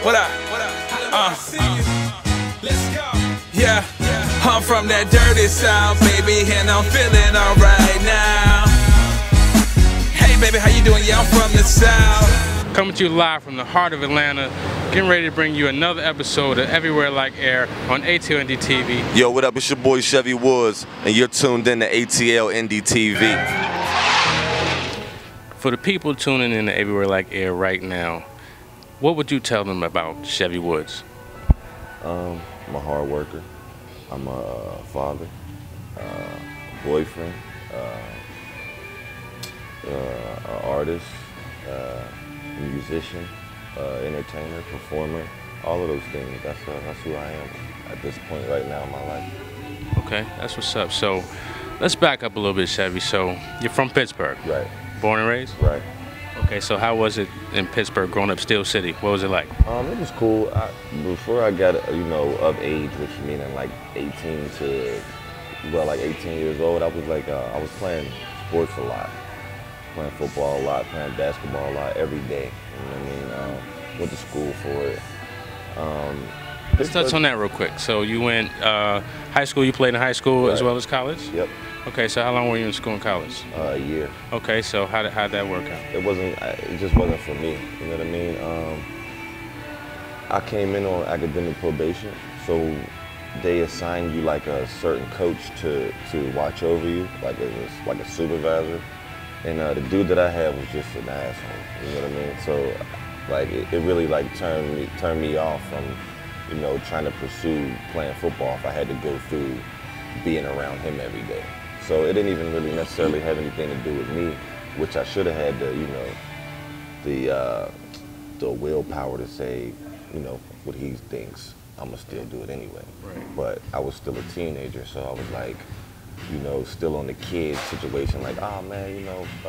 What up? Let's go. Yeah, I'm from that dirty south, baby, and I'm feeling alright now. Hey, baby, how you doing? Yeah, I'm from the south. Coming to you live from the heart of Atlanta, getting ready to bring you another episode of Everywhere Like Air on ATL Indy TV. Yo, what up? It's your boy Chevy Woods, and you're tuned in to ATL Indy TV. For the people tuning in to Everywhere Like Air right now, what would you tell them about Chevy Woods? I'm a hard worker. I'm a father, a boyfriend, an artist, a musician, entertainer, performer, all of those things. That's who I am at this point right now in my life. Okay, that's what's up. So let's back up a little bit, Chevy. So you're from Pittsburgh, Right. Born and raised? Right. Okay, so how was it in Pittsburgh growing up Steel City? What was it like? It was cool. Before I got, of age, which meaning like 18 to, like 18 years old, I was like, I was playing sports a lot. Playing football a lot, playing basketball a lot, every day. You know what I mean? Went to school for it. Let's touch on that real quick. So you went high school, you played in high school Right. as well as college? Yep. Okay, so how long were you in school and college? A year. Okay, so how'd that work out? It just wasn't for me. You know what I mean? I came in on academic probation, so they assign you like a certain coach to watch over you, like it was like a supervisor. And the dude that I had was just an asshole. You know what I mean? So like it really like turned me off from, trying to pursue playing football if I had to go through being around him every day. So it didn't even really necessarily have anything to do with me, which I should have had the willpower to say, what he thinks. I'm gonna still do it anyway. Right. But I was still a teenager, so I was like, still on the kid situation, like, oh man,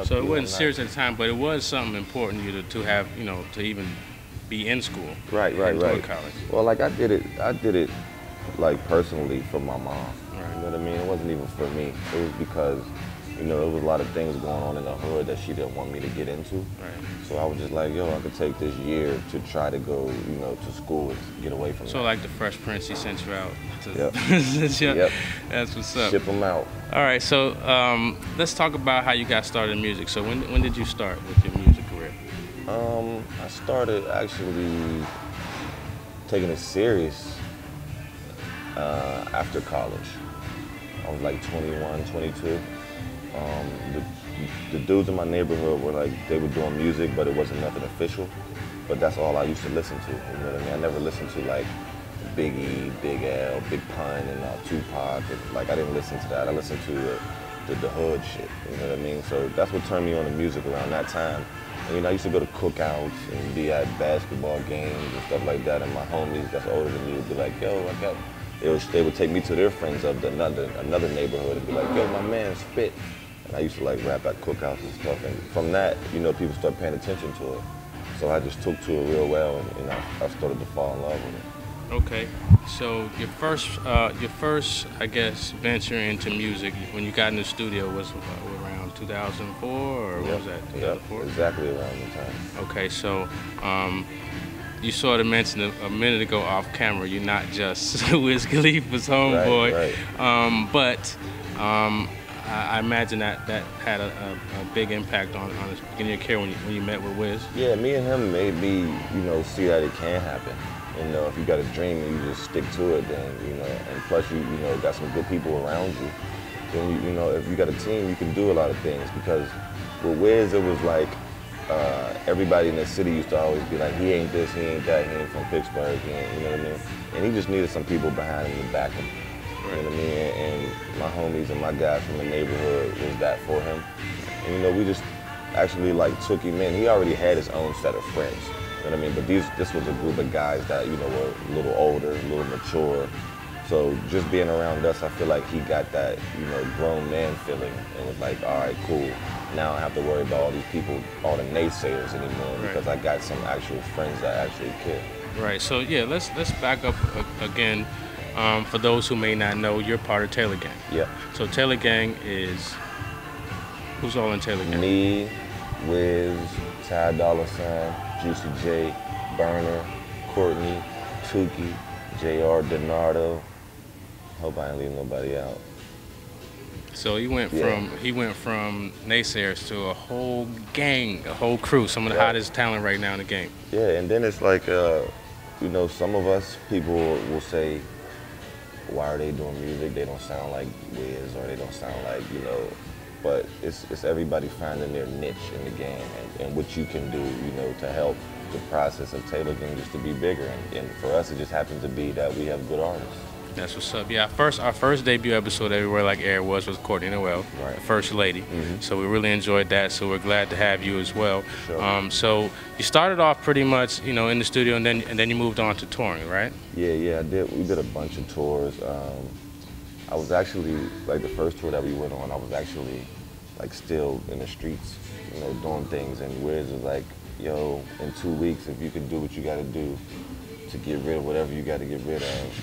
So it wasn't serious at the time, but it was something important to have, to even be in school. Right. College. Well, like I did it like personally for my mom. Right. You know what I mean? It wasn't even for me. It was because, there was a lot of things going on in the hood that she didn't want me to get into. Right. So I was just like, yo, I could take this year to try to go, to school and get away from that. So like the Fresh Prince, he sent you out to Yep. Yep. That's what's up. Ship them out. All right, so let's talk about how you got started in music. So when did you start with your music career? I started actually taking it serious after college. I was like 21, 22. The dudes in my neighborhood were like, they were doing music, but it wasn't nothing official. But that's all I used to listen to, you know what I mean? I never listened to like Biggie, Big L, Big Pun, and Tupac. Like I didn't listen to that. I listened to the hood shit, you know what I mean? So that's what turned me on to music around that time. And, I used to go to cookouts and be at basketball games and stuff like that. And my homies that's older than me would be like, yo, I got. They would take me to their friends of another neighborhood and be like, yo, my man spit. And I used to like rap at cookouts and stuff. And from that, people start paying attention to it. So I just took to it real well, and I started to fall in love with it. Okay, so your first, I guess, venture into music when you got in the studio was around 2004, or what was that? 2004? Yep, exactly around the time. Okay, so you sort of mentioned a minute ago off camera, you're not just Wiz Khalifa's homeboy, Right. But I imagine that had a big impact on the beginning of your career when you met with Wiz. Yeah, me and him made me, see that it can happen. If you got a dream and you just stick to it, then, and plus you got some good people around you, then, if you got a team, you can do a lot of things. Because with Wiz, it was like, everybody in the city used to always be like, he ain't this, he ain't that, he ain't from Pittsburgh, you know what I mean? And he just needed some people behind him to back him. You know what I mean? And my homies and my guys from the neighborhood was that for him. And we just actually like took him in. He already had his own set of friends. You know what I mean? But this was a group of guys that, were a little older, a little mature. So just being around us, I feel like he got that, grown man feeling and was like, all right, cool. Now I don't have to worry about all these people, all the naysayers anymore, because I got some actual friends that actually care. Right, so yeah, let's back up again. For those who may not know, you're part of Taylor Gang. Yeah. So Taylor Gang is, who's all in Taylor Gang? Me, Wiz, Ty Dolla $ign, Juicy J, Burner, Courtney, Tukey, JR, Donardo. Hope I didn't leave nobody out. So he went from naysayers to a whole gang, a whole crew, some of the hottest talent right now in the game. Yeah, and then it's like, you know, some of us, people will say, why are they doing music? They don't sound like Wiz, or they don't sound like, you know, but it's everybody finding their niche in the game and what you can do, you know, to help the process of tailoring just to be bigger. And for us, it just happens to be that we have good artists. That's what's up. Yeah, our first debut episode Everywhere Like Air was with Courtney Noel, right. the First Lady. So we really enjoyed that. So we're glad to have you as well. Sure. So you started off pretty much, you know, in the studio, and then you moved on to touring, right? Yeah, I did. We did a bunch of tours. I was actually, like, the first tour that we went on, I was actually, like, still in the streets, you know, doing things. And Wiz was like, yo, in 2 weeks, if you can do what you got to do to get rid of whatever you got to get rid of,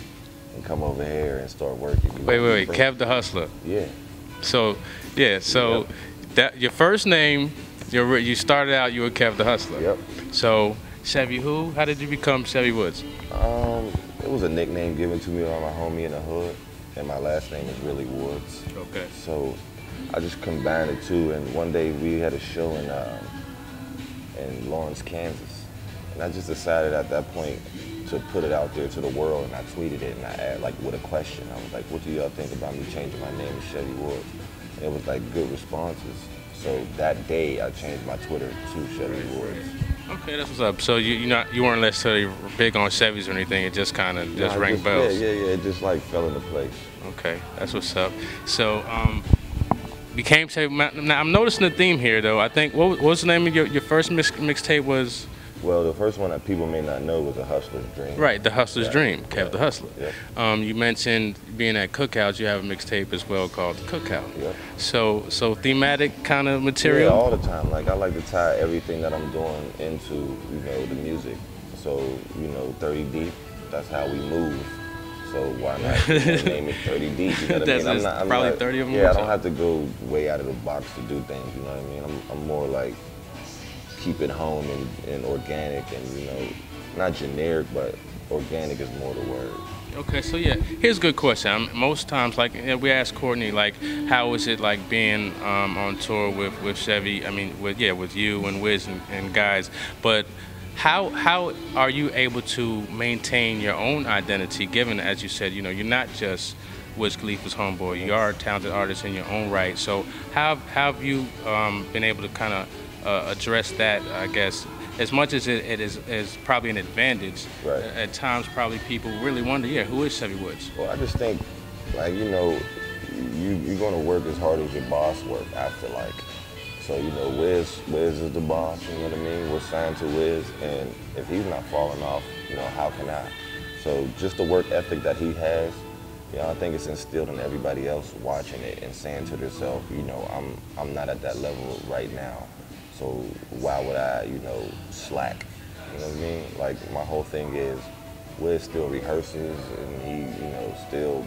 and come over here and start working. Wait, Kev the Hustler. Yeah. So that your first name, you started out, you were Kev the Hustler. Yep. So Chevy who? How did you become Chevy Woods? It was a nickname given to me by my homie in the hood, and my last name is really Woods. Okay. So I just combined the two, and one day we had a show in Lawrence, Kansas, and I just decided at that point to put it out there to the world, and I tweeted it, and I added, like, with a question. I was like, what do y'all think about me changing my name to Chevy Woods? And it was like good responses. So that day I changed my Twitter to Chevy Woods. Okay, that's what's up. So you weren't necessarily big on Chevys or anything, it just kind of rang bells? Yeah, it just like fell into place. Okay, that's what's up. So became Chevy. Now I'm noticing a theme here though. I think, what was the name of your first mixtape was? Well, the first one that people may not know was The Hustler's Dream. Right, The Hustler's Dream, Kev the Hustler. Yeah. You mentioned being at cookouts. You have a mixtape as well called The Cookout. Yeah. So thematic kind of material? Yeah, all the time. Like, I like to tie everything that I'm doing into, you know, the music. So, you know, 30 Deep, that's how we move. So why not name it 30 Deep? You know what I mean? I'm probably not, 30 of them. Yeah, I don't have to go way out of the box to do things, you know what I mean? I'm more like, keep it home and organic, and, you know, not generic, but organic is more the word. Okay, so yeah, here's a good question. Most times, like, we ask Courtney, like, how is it like being on tour with Chevy? I mean, with you and Wiz and guys. But how are you able to maintain your own identity, given, as you said, you know, you're not just Wiz Khalifa's homeboy. You are a talented artist in your own right. So how have you been able to kind of address that, I guess, as much as it is probably an advantage, right. At times probably people really wonder, who is Chevy Woods? Well, I just think, like, you know, you're going to work as hard as your boss work, I feel like. So, you know, Wiz is the boss, you know what I mean? We're signed to Wiz, and if he's not falling off, you know, how can I? So just the work ethic that he has, you know, I think it's instilled in everybody else watching it and saying to themselves, you know, I'm not at that level right now. So why would I, you know, slack? You know what I mean? Like, my whole thing is, Wiz still rehearses, and he, you know, still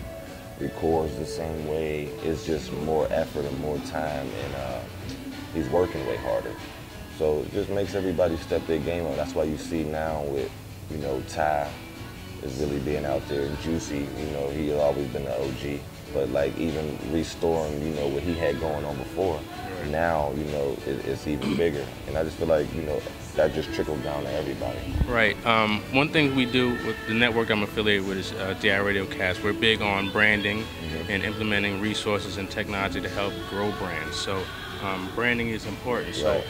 records the same way. It's just more effort and more time, and he's working way harder. So it just makes everybody step their game up. That's why you see now with, you know, Ty is really being out there, and Juicy, you know, he's always been the OG. But, like, even restoring, you know, what he had going on before, now, you know, it's even bigger. And I just feel like, you know, that just trickled down to everybody. Right. One thing we do with the network I'm affiliated with is DI Radio Cast. We're big on branding and implementing resources and technology to help grow brands. So branding is important. So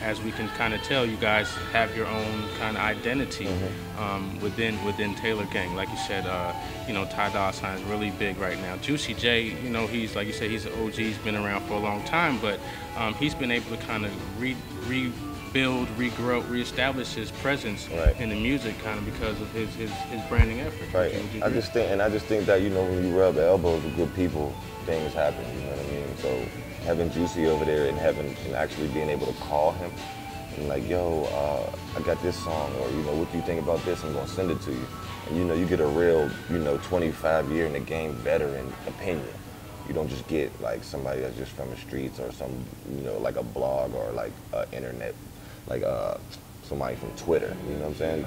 as we can kind of tell, you guys have your own kind of identity within Taylor Gang. Like you said, you know, Ty Dolla $ign is really big right now. Juicy J, you know, he's, like you said, he's an OG. He's been around for a long time, but he's been able to kind of rebuild, regrow, reestablish his presence in the music, kind of because of his branding efforts. Right. I just think that, you know, when you rub elbows with good people, things happen. You know what I mean? So having Juicy over there and actually being able to call him and, like, yo, I got this song, or, you know, what do you think about this? I'm gonna send it to you. And, you know, you get a real, you know, 25-year in the game veteran opinion. You don't just get, like, somebody that's just from the streets, or some, you know, like a blog, or like internet, like somebody from Twitter. You know what I'm saying?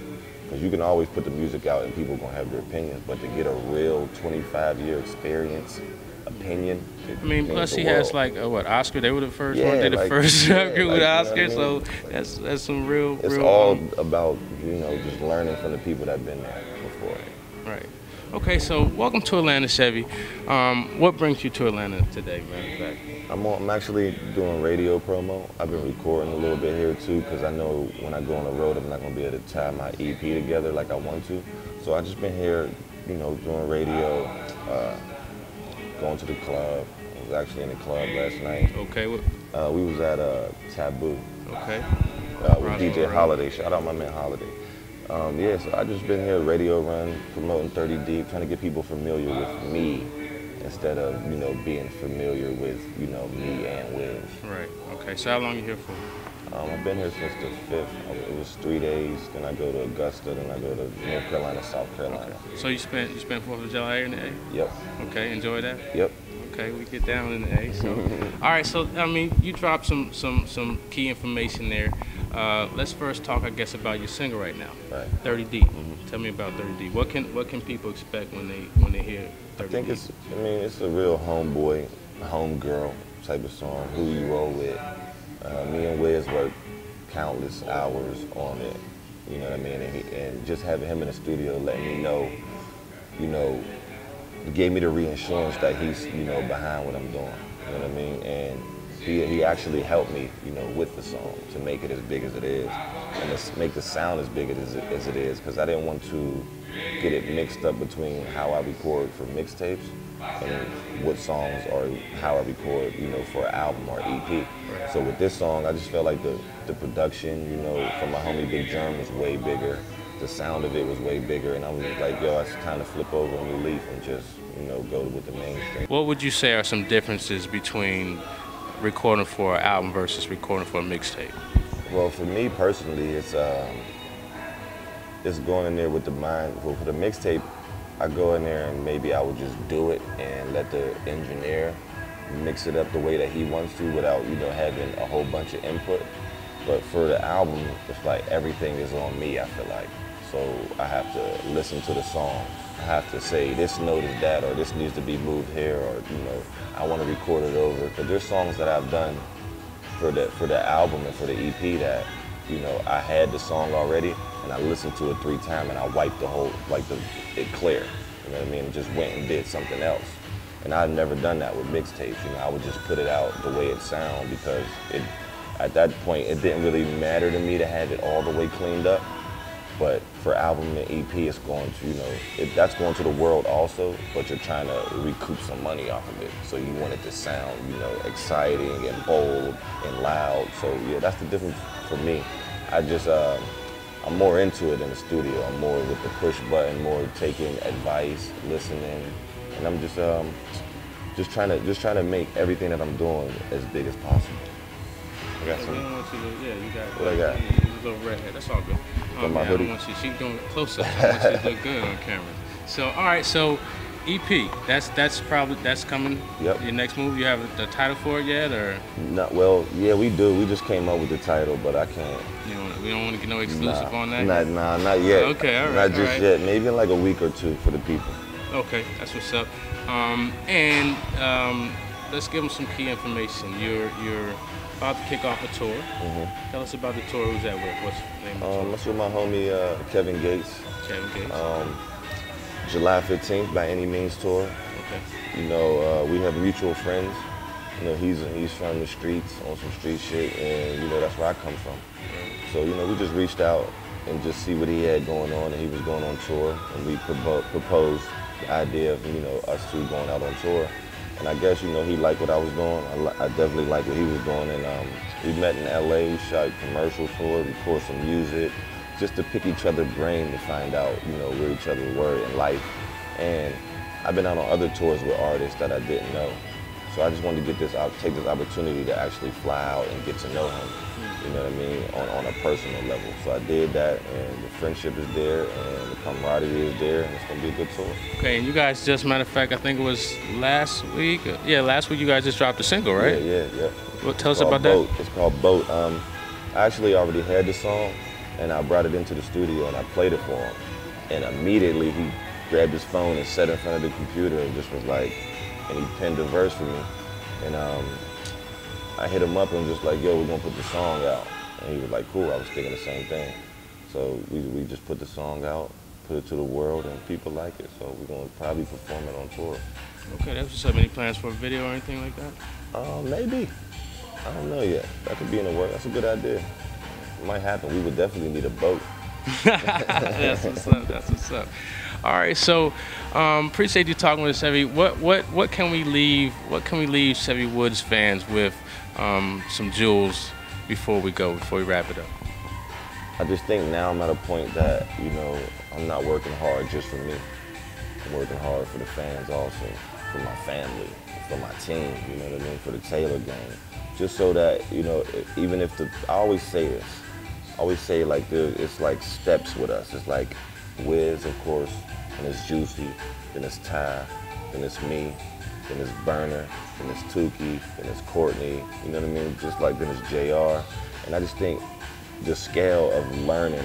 Because you can always put the music out and people gonna have their opinions, but to get a real 25-year experience, opinion. I mean, plus he has like what, Oscar? They were the first Yeah, one. They the like, first yeah, group like, with you know Oscar. what I mean? So that's some real. It's real, all about, you know, just learning from the people that've been there before. Right. Okay, so welcome to Atlanta, Chevy. What brings you to Atlanta today, matter of fact? I'm actually doing radio promo. I've been recording a little bit here too, because I know when I go on the road, I'm not gonna be able to tie my EP together like I want to. So I just been here, you know, doing radio, going to the club. I was actually in the club last night. Okay. We was at Taboo. Okay. With DJ Holiday. Shout out my man Holiday. Yeah, so I just been here, radio run, promoting 30 Deep, trying to get people familiar with me instead of, you know, being familiar with, you know, me and Wiz. Right. Okay. So how long you here for? I've been here since the 5th. It was 3 days. Then I go to Augusta. Then I go to North Carolina, South Carolina. Okay. So you spent 4th of July in the A? Yep. Okay. Enjoy that? Yep. Okay, we get down in the A. So, all right. So I mean, you dropped some key information there. Let's first talk, I guess, about your single right now. Right. 30 Deep. Tell me about 30 Deep. What can people expect when they hear 30 Deep? It's a real homeboy, homegirl type of song. Who you roll with. Me and Wiz worked countless hours on it. You know what I mean? And just having him in the studio, letting me know, you know, gave me the reassurance that he's, you know, behind what I'm doing. You know what I mean? And he actually helped me, you know, with the song to make it as big as it is, and to make the sound as big as it is, because I didn't want to get it mixed up between how I record for mixtapes and what songs or how I record, you know, for an album or EP. So with this song, I just felt like the production, you know, from my homie Big Germ was way bigger. The sound of it was way bigger, and I was like, yo, it's time to flip over a new leaf and just, you know, go with the mainstream. What would you say are some differences between recording for an album versus recording for a mixtape? Well, for me personally, it's going in there with the mind. For the mixtape, I go in there and maybe I would just do it and let the engineer mix it up the way that he wants to without, you know, having a whole bunch of input. But for the album, it's like everything is on me, I feel like. So I have to listen to the song. I have to say, this note is that, or this needs to be moved here, or, you know, I want to record it over. Because there's songs that I've done for the album and for the EP that, you know, I had the song already, and I listened to it 3 times, and I wiped it clear. You know what I mean? And just went and did something else. And I've never done that with mixtapes. You know, I would just put it out the way it sounds, because at that point, it didn't really matter to me to have it all the way cleaned up. But for album and EP, it's going to, you know, that's going to the world also, but you're trying to recoup some money off of it. So you want it to sound, you know, exciting and bold and loud. So yeah, that's the difference for me. I'm more into it in the studio. I'm more with the push button, more taking advice, listening, and I'm just trying to make everything that I'm doing as big as possible. I got some. You got. What I got? A little red hair. That's all good. My hoodie. I don't want you. She's doing close up. I want you to look good on camera. So all right. So EP. That's coming. Yep. Your next move. You have the title for it yet, or? Not well. Yeah, we do. We just came up with the title, but I can't. We don't want to get no exclusive on that. Not yet. Okay. All right. Not just yet. Maybe in like a week or 2 for the people. Okay. That's what's up. Let's give them some key information. You're about to kick off a tour. Tell us about the tour. Who's that with? What's the name of the tour? That's with my homie Kevin Gates. Kevin Gates. July 15th, By Any Means tour. Okay. You know, we have mutual friends. You know, he's from the streets, on some street shit, and you know that's where I come from. So you know, we just reached out and just see what he had going on, and he was going on tour, and we proposed the idea of, you know, us two going out on tour. And I guess, you know, he liked what I was doing. I definitely liked what he was doing. And we met in LA, we shot commercials for it, recorded some music, just to pick each other's brain to find out, you know, where each other were in life. And I've been out on other tours with artists that I didn't know. So I just wanted to take this opportunity to actually fly out and get to know him, you know what I mean, on a personal level. So I did that, and the friendship is there, and the camaraderie is there, and it's gonna be a good tour. Okay, and you guys just, matter of fact, I think it was last week. Yeah, last week you guys just dropped a single, right? Yeah. Well, tell us about that. It's called Boat. I actually already had the song, And I brought it into the studio and I played it for him. And immediately he grabbed his phone and sat in front of the computer and just was like, and he penned a verse for me. And I hit him up and was just like, yo, we're gonna put the song out. And he was like, cool, I was thinking the same thing. So we just put the song out, put it to the world, and people like it. So we're gonna probably perform it on tour. Okay, that's what's up. Any plans for a video or anything like that? Maybe. I don't know yet. That could be in the works. That's a good idea. It might happen. We would definitely need a boat. That's what's up. That's what's up. All right, so appreciate you talking with us, Chevy. What can we leave? What can we leave Chevy Woods fans with? Some jewels before we wrap it up. I just think now I'm at a point that, you know, I'm not working hard just for me. I'm working hard for the fans also, for my family, for my team, you know what I mean, for the Taylor gang. Just so that, you know, even if I always say this, I always say like it's like steps with us. It's like Wiz, of course, and it's Juicy, then it's Ty, then it's me, then it's Burner, then it's Tukey, then it's Courtney, you know what I mean? Just like then it's JR. And I just think the scale of learning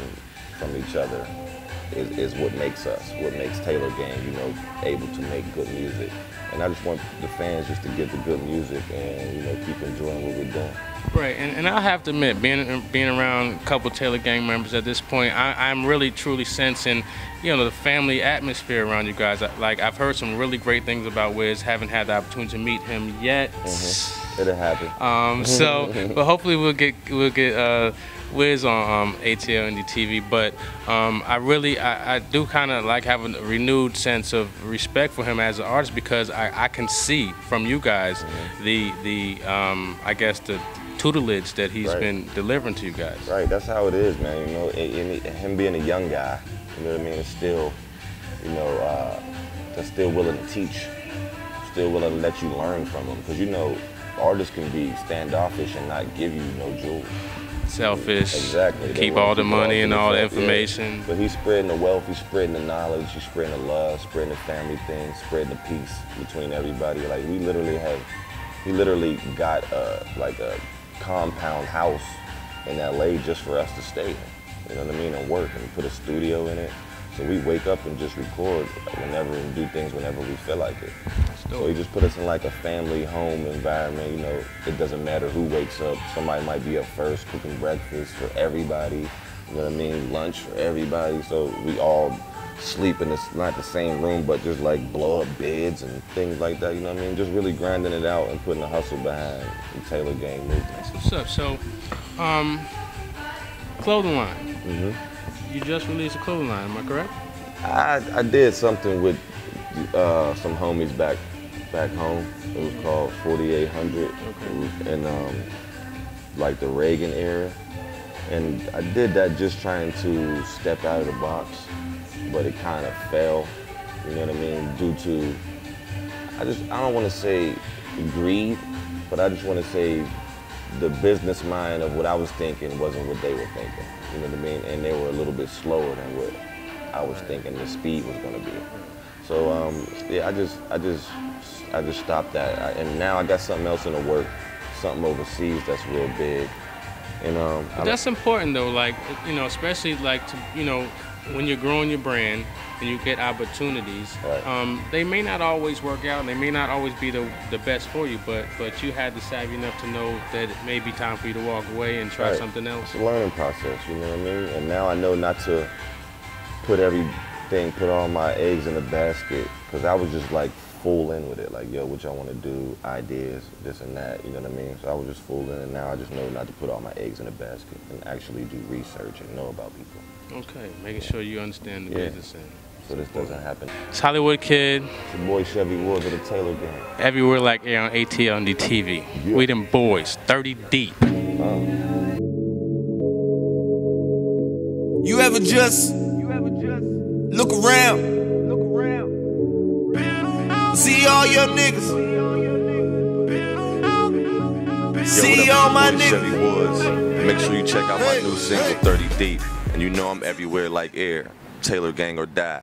from each other is what makes us, what makes Taylor Gang, you know, able to make good music. And I just want the fans just to get the good music and, you know, keep enjoying what we're doing. Right, and I have to admit, being around a couple Taylor Gang members at this point, I'm really truly sensing, you know, the family atmosphere around you guys. Like, I've heard some really great things about Wiz. Haven't had the opportunity to meet him yet. It'll happen. But hopefully we'll get Wiz on ATL Indy TV. But I do kind of like having a renewed sense of respect for him as an artist, because I can see from you guys I guess the tutelage that he's been delivering to you guys. Right, that's how it is, man. You know, him being a young guy, you know what I mean, is still, you know, that's still willing to teach, still willing to let you learn from him. Because, you know, artists can be standoffish and not give you no jewels. Selfish. Exactly. Keep all the money and all the information. Yeah. But he's spreading the wealth, he's spreading the knowledge, he's spreading the love, spreading the family thing, spreading the peace between everybody. Like, he literally got like a compound house in LA just for us to stay in. You know what I mean? And work, and put a studio in it. So we wake up and just record whenever and do things whenever we feel like it. So he just put us in like a family home environment. You know, it doesn't matter who wakes up. Somebody might be up first cooking breakfast for everybody. You know what I mean? Lunch for everybody. So we all sleep in this, not the same room, but just like blow up beds and things like that. You know what I mean? Just really grinding it out and putting the hustle behind the Taylor Gang movement. That's what's up. So, clothing line. You just released a clothing line, am I correct? I did something with some homies back home. It was called 4800, and like the Reagan era. And I did that just trying to step out of the box, but it kind of fell. You know what I mean? Due to, I don't want to say greed, but I just want to say the business mind of what I was thinking wasn't what they were thinking. You know what I mean? And they were a little bit slower than what I was thinking the speed was going to be. So yeah, I just stopped that, and now I got something else in the work, something overseas that's real big. And but that's important though, like, you know, especially like to, you know, when you're growing your brand and you get opportunities, they may not always work out, and they may not always be the best for you, but you had the savvy enough to know that it may be time for you to walk away and try something else. It's a learning process, you know what I mean? And now I know not to put all my eggs in a basket, because I was just like full in with it, like, yo, what y'all want to do, ideas, this and that, you know what I mean? So I was just full in, and now I just know not to put all my eggs in a basket and actually do research and know about people. Okay, making sure you understand the business end. So this doesn't happen. It's Hollywood Kid. It's your boy Chevy Woods of the Taylor Gang. Everywhere like air on ATL Indy TV. Yeah. We them boys, 30 deep. You ever just look around, see all your niggas, see all my niggas. Chevy Woods. Make sure you check out my new single 30 Deep. And you know I'm everywhere like air. Taylor Gang or die.